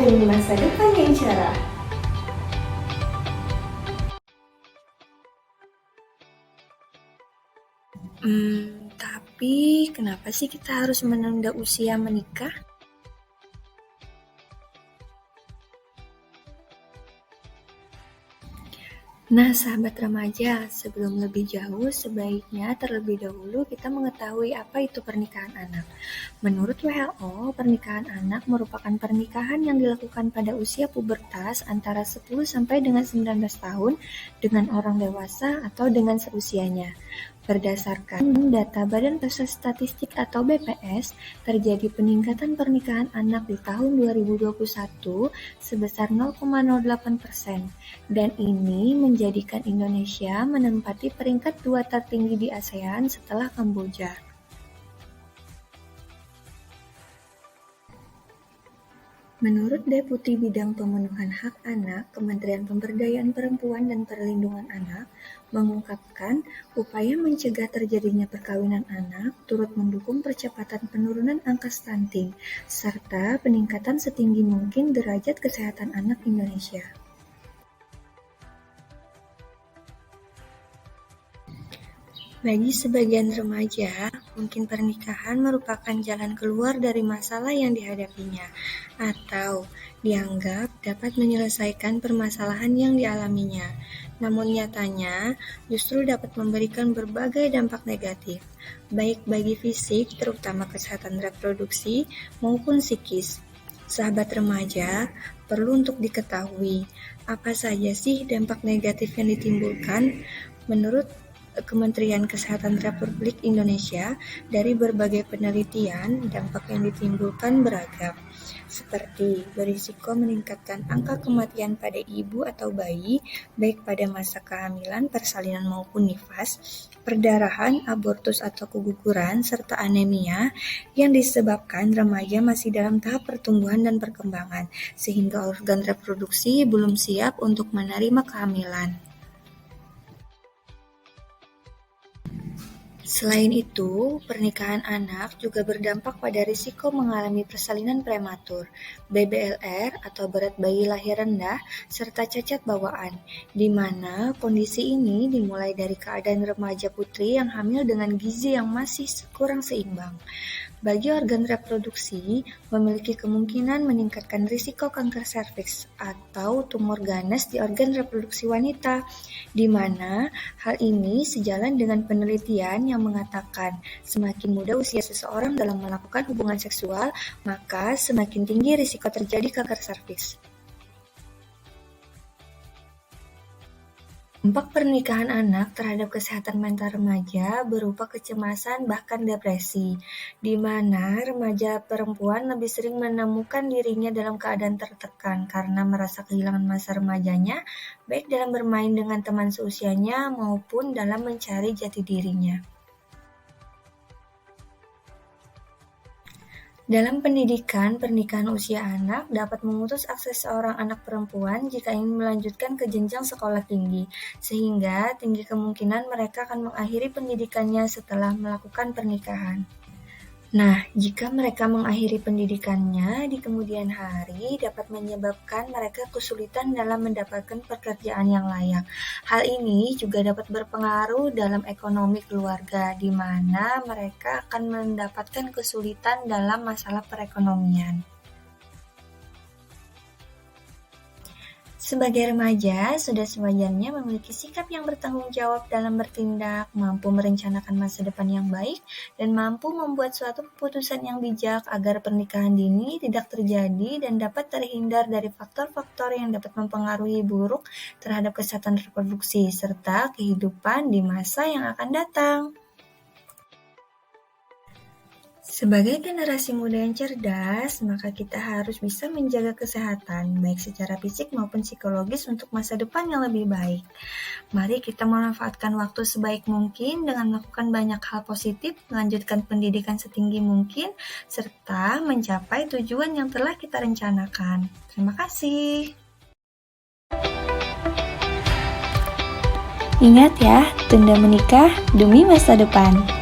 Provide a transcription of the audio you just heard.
demi masa depan yang cerah. Tapi kenapa sih kita harus menunda usia menikah? Nah, sahabat remaja, sebelum lebih jauh, sebaiknya terlebih dahulu kita mengetahui apa itu pernikahan anak. Menurut WHO, pernikahan anak merupakan pernikahan yang dilakukan pada usia pubertas antara 10 sampai dengan 19 tahun dengan orang dewasa atau dengan seusianya. Berdasarkan data Badan Pusat Statistik atau BPS, terjadi peningkatan pernikahan anak di tahun 2021 sebesar 0,08%, dan ini menjadikan Indonesia menempati peringkat 2 tertinggi di ASEAN setelah Kamboja. Menurut Deputi Bidang Pemenuhan Hak Anak, Kementerian Pemberdayaan Perempuan dan Perlindungan Anak mengungkapkan upaya mencegah terjadinya perkawinan anak turut mendukung percepatan penurunan angka stunting serta peningkatan setinggi mungkin derajat kesehatan anak Indonesia. Bagi sebagian remaja, mungkin pernikahan merupakan jalan keluar dari masalah yang dihadapinya, atau dianggap dapat menyelesaikan permasalahan yang dialaminya. Namun nyatanya, justru dapat memberikan berbagai dampak negatif, baik bagi fisik, terutama kesehatan reproduksi, maupun psikis. Sahabat remaja, perlu untuk diketahui, apa saja sih dampak negatif yang ditimbulkan? Menurut Kementerian Kesehatan Republik Indonesia, dari berbagai penelitian, dampak yang ditimbulkan beragam, seperti berisiko meningkatkan angka kematian pada ibu atau bayi, baik pada masa kehamilan, persalinan maupun nifas, perdarahan, abortus atau keguguran, serta anemia yang disebabkan remaja masih dalam tahap pertumbuhan dan perkembangan, sehingga organ reproduksi belum siap untuk menerima kehamilan. Selain itu, pernikahan anak juga berdampak pada risiko mengalami persalinan prematur, BBLR atau berat bayi lahir rendah, serta cacat bawaan, di mana kondisi ini dimulai dari keadaan remaja putri yang hamil dengan gizi yang masih kurang seimbang. Bagi organ reproduksi, memiliki kemungkinan meningkatkan risiko kanker serviks atau tumor ganas di organ reproduksi wanita, di mana hal ini sejalan dengan penelitian yang mengatakan semakin muda usia seseorang dalam melakukan hubungan seksual, maka semakin tinggi risiko terjadi kanker serviks. Dampak pernikahan anak terhadap kesehatan mental remaja berupa kecemasan bahkan depresi, di mana remaja perempuan lebih sering menemukan dirinya dalam keadaan tertekan karena merasa kehilangan masa remajanya, baik dalam bermain dengan teman seusianya maupun dalam mencari jati dirinya. Dalam pendidikan, pernikahan usia anak dapat memutus akses seorang anak perempuan jika ingin melanjutkan ke jenjang sekolah tinggi, sehingga tinggi kemungkinan mereka akan mengakhiri pendidikannya setelah melakukan pernikahan. Nah, jika mereka mengakhiri pendidikannya di kemudian hari dapat menyebabkan mereka kesulitan dalam mendapatkan pekerjaan yang layak. Hal ini juga dapat berpengaruh dalam ekonomi keluarga, di mana mereka akan mendapatkan kesulitan dalam masalah perekonomian. Sebagai remaja, sudah sewajarnya memiliki sikap yang bertanggung jawab dalam bertindak, mampu merencanakan masa depan yang baik, dan mampu membuat suatu keputusan yang bijak agar pernikahan dini tidak terjadi dan dapat terhindar dari faktor-faktor yang dapat mempengaruhi buruk terhadap kesehatan reproduksi serta kehidupan di masa yang akan datang. Sebagai generasi muda yang cerdas, maka kita harus bisa menjaga kesehatan, baik secara fisik maupun psikologis untuk masa depan yang lebih baik. Mari kita memanfaatkan waktu sebaik mungkin dengan melakukan banyak hal positif, melanjutkan pendidikan setinggi mungkin, serta mencapai tujuan yang telah kita rencanakan. Terima kasih. Ingat ya, tunda menikah demi masa depan.